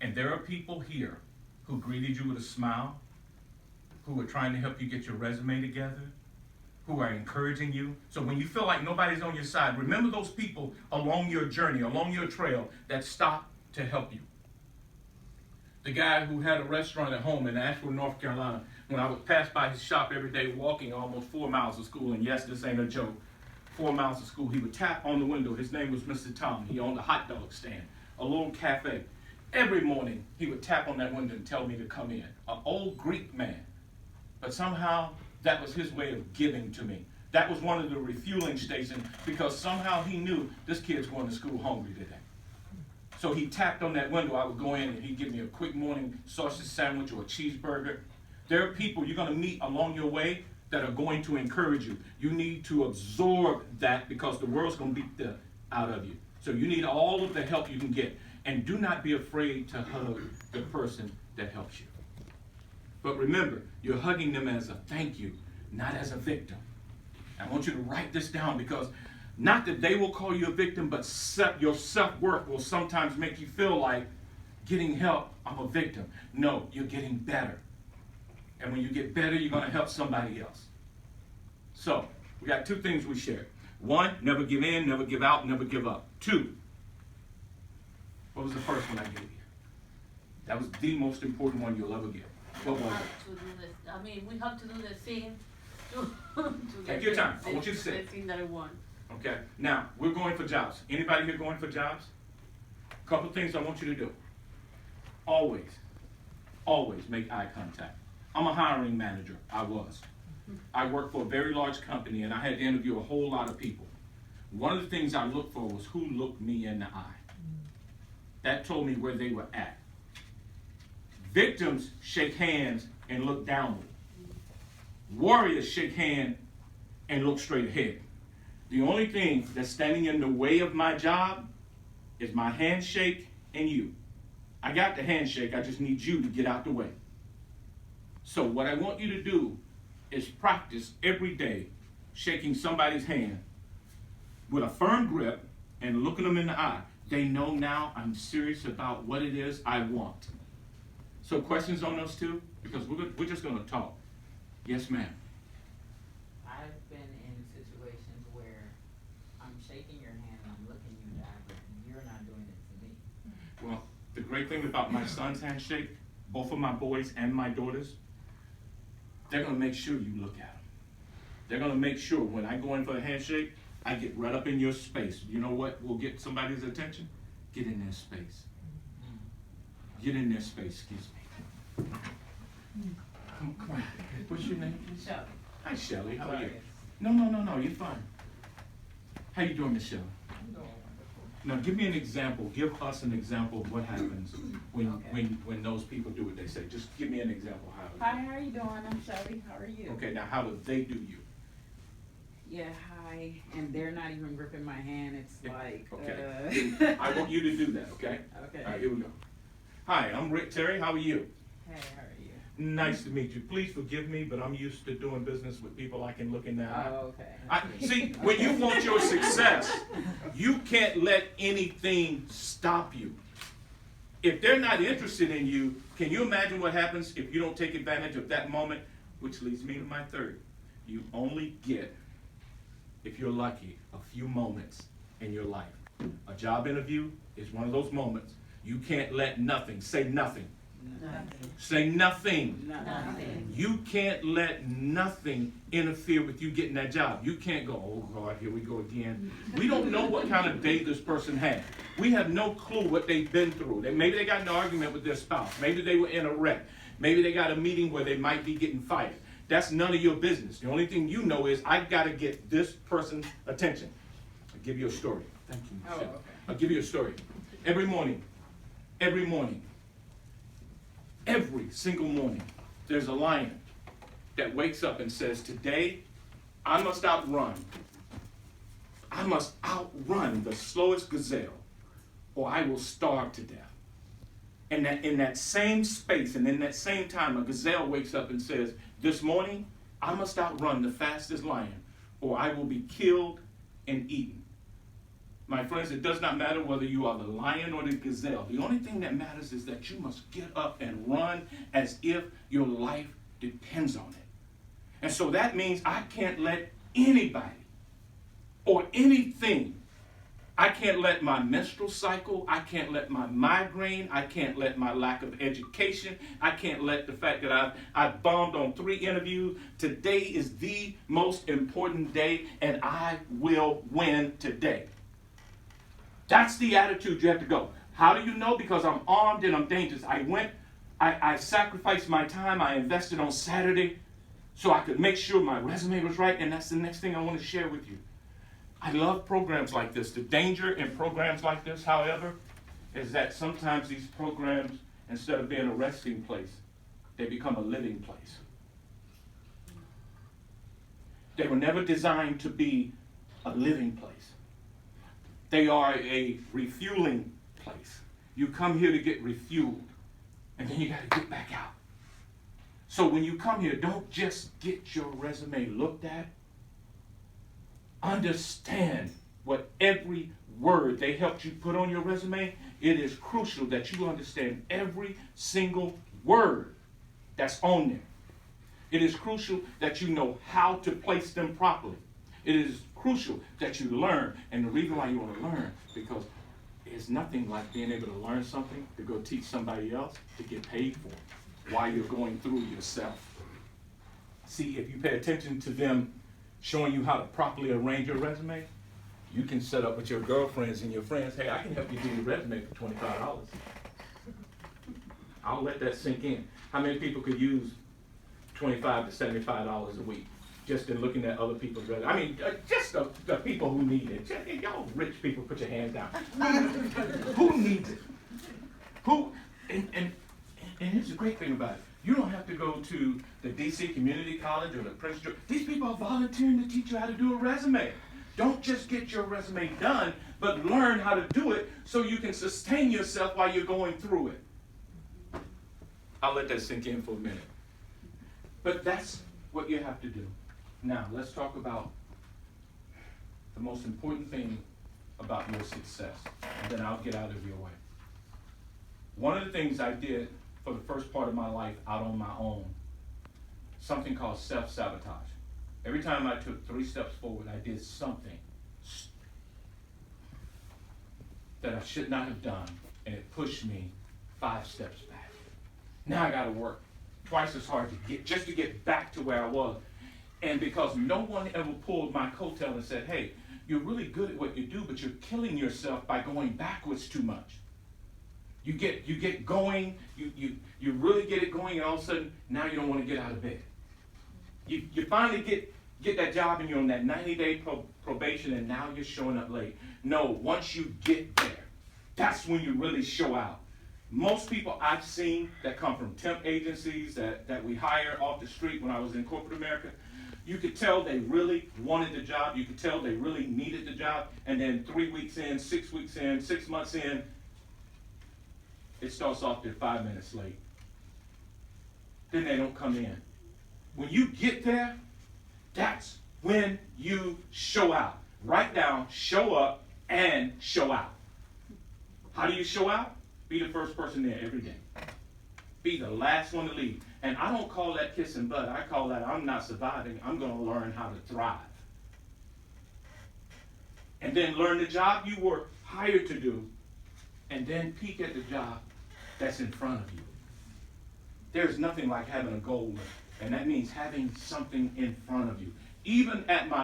And there are people here who greeted you with a smile, who are trying to help you get your resume together, who are encouraging you. So when you feel like nobody's on your side, remember those people along your journey, along your trail that stopped to help you. The guy who had a restaurant at home in Asheville, North Carolina, when I would pass by his shop every day walking almost 4 miles to school, and yes, this ain't a joke, 4 miles to school, he would tap on the window. His name was Mr. Tom. He owned a hot dog stand, a little cafe. Every morning, he would tap on that window and tell me to come in. An old Greek man. But somehow, that was his way of giving to me. That was one of the refueling stations, because somehow he knew this kid's going to school hungry today. So he tapped on that window. I would go in and he'd give me a quick morning sausage sandwich or a cheeseburger. There are people you're going to meet along your way that are going to encourage you. You need to absorb that, because the world's going to beat the out of you. So you need all of the help you can get. And do not be afraid to hug the person that helps you. But remember, you're hugging them as a thank you, not as a victim. I want you to write this down, because not that they will call you a victim, but your self-worth will sometimes make you feel like getting help, I'm a victim. No, you're getting better. And when you get better, you're going to help somebody else. So, we got 2 things we share. 1, never give in, never give out, never give up. 2, what was the first one I gave you? That was the most important one you'll ever get. What was it? We have to do the thing to Take your time. I want you to say the thing that I want. Okay. Now, we're going for jobs. Anybody here going for jobs? A couple things I want you to do. Always make eye contact. I'm a hiring manager. I was. I worked for a very large company, and I had to interview a whole lot of people. One of the things I looked for was who looked me in the eye. That told me where they were at. Victims shake hands and look downward. Warriors shake hands and look straight ahead. The only thing that's standing in the way of my job is my handshake and you. I got the handshake, I just need you to get out the way. So what I want you to do is practice every day shaking somebody's hand with a firm grip and looking them in the eye. They know now I'm serious about what it is I want. So questions on those 2? Because we're just going to talk. Yes, ma'am. I've been in situations where I'm shaking your hand and I'm looking you in the eye, but you're not doing it to me. Well, the great thing about my son's handshake, both of my boys and my daughters, they're going to make sure you look at them. They're going to make sure when I go in for a handshake, I get right up in your space. You know what will get somebody's attention? Get in their space. Get in their space, excuse me. Come on. What's your name? Shelly. Hi, Shelly. How are you? Sorry. No, you're fine. How you doing, Miss Shelly? I'm doing wonderful. Now, give me an example. Give us an example of what happens when Okay. when those people do what they say. Just give me an example how. Hi, how are you doing? I'm Shelly. How are you? Okay, now how do they do you? Yeah, hi. And they're not even gripping my hand. It's Yeah, like, okay. I want you to do that, okay? Okay. All right, here we go. Hi, I'm Rick Terry. How are you? Hey, how are you? Nice to meet you. Please forgive me, but I'm used to doing business with people I can look in the eye. Oh, okay. See, when you want your success, you can't let anything stop you. If they're not interested in you, can you imagine what happens if you don't take advantage of that moment? Which leads me to my 3rd. You only get, if you're lucky, a few moments in your life. A job interview is one of those moments. You can't let nothing, say nothing. Nothing. Say nothing. Nothing. You can't let nothing interfere with you getting that job. You can't go, oh God, here we go again. We don't know what kind of day this person had. We have no clue what they've been through. Maybe they got in an argument with their spouse. Maybe they were in a wreck. Maybe they got a meeting where they might be getting fired. That's none of your business. The only thing you know is I got to get this person's attention. I'll give you a story. Thank you, Michelle. Oh, okay. I'll give you a story. Every morning, every single morning, there's a lion that wakes up and says, today, I must outrun the slowest gazelle, or I will starve to death. And that in that same space and in that same time, a gazelle wakes up and says, this morning, I must outrun the fastest lion, or I will be killed and eaten. My friends, it does not matter whether you are the lion or the gazelle. The only thing that matters is that you must get up and run as if your life depends on it. And so that means I can't let anybody or anything, I can't let my menstrual cycle, I can't let my migraine, I can't let my lack of education, I can't let the fact that I've bombed on 3 interviews. Today is the most important day, and I will win today. That's the attitude you have to go. How do you know? Because I'm armed and I'm dangerous. I sacrificed my time, I invested on Saturday so I could make sure my resume was right, and that's the next thing I want to share with you. I love programs like this. The danger in programs like this, however, is that sometimes these programs, instead of being a resting place, they become a living place. They were never designed to be a living place. They are a refueling place. You come here to get refueled, and then you got to get back out. So when you come here, don't just get your resume looked at. Understand what every word they helped you put on your resume. It is crucial that you understand every single word that's on there. It is crucial that you know how to place them properly. It is crucial that you learn. And the reason why you want to learn, because it's nothing like being able to learn something to go teach somebody else to get paid for it while you're going through yourself. See, if you pay attention to them showing you how to properly arrange your resume, you can set up with your girlfriends and your friends, hey, I can help you do your resume for $25. I'll let that sink in. How many people could use $25 to $75 a week just in looking at other people's resume? I mean, just the people who need it. Y'all rich people, put your hands down. Who needs it? Who? And here's the great thing about it. You don't have to go to the DC Community College or the Prince George. These people are volunteering to teach you how to do a resume. Don't just get your resume done, but learn how to do it so you can sustain yourself while you're going through it. I'll let that sink in for a minute. But that's what you have to do. Now, let's talk about the most important thing about your success, and then I'll get out of your way. One of the things I did for the first part of my life out on my own, something called self-sabotage. Every time I took 3 steps forward, I did something that I should not have done, and it pushed me 5 steps back. Now I got to work twice as hard to get back to where I was. And because no one ever pulled my coattail and said, hey, you're really good at what you do, but you're killing yourself by going backwards too much. You get going, you really get it going, and all of a sudden, now you don't want to get out of bed. You finally get that job, and you're on that 90-day probation, and now you're showing up late. No, once you get there, that's when you really show out. Most people I've seen that come from temp agencies that we hire off the street when I was in corporate America, you could tell they really wanted the job. You could tell they really needed the job. And then 3 weeks in, 6 weeks in, 6 months in, it starts off there 5 minutes late. Then they don't come in. When you get there, that's when you show out. Write down, show up, and show out. How do you show out? Be the first person there every day. Be the last one to leave. And I don't call that kissing butt. I call that I'm not surviving. I'm going to learn how to thrive. And then learn the job you were hired to do. And then peek at the job that's in front of you. There's nothing like having a goal, and that means having something in front of you. Even at my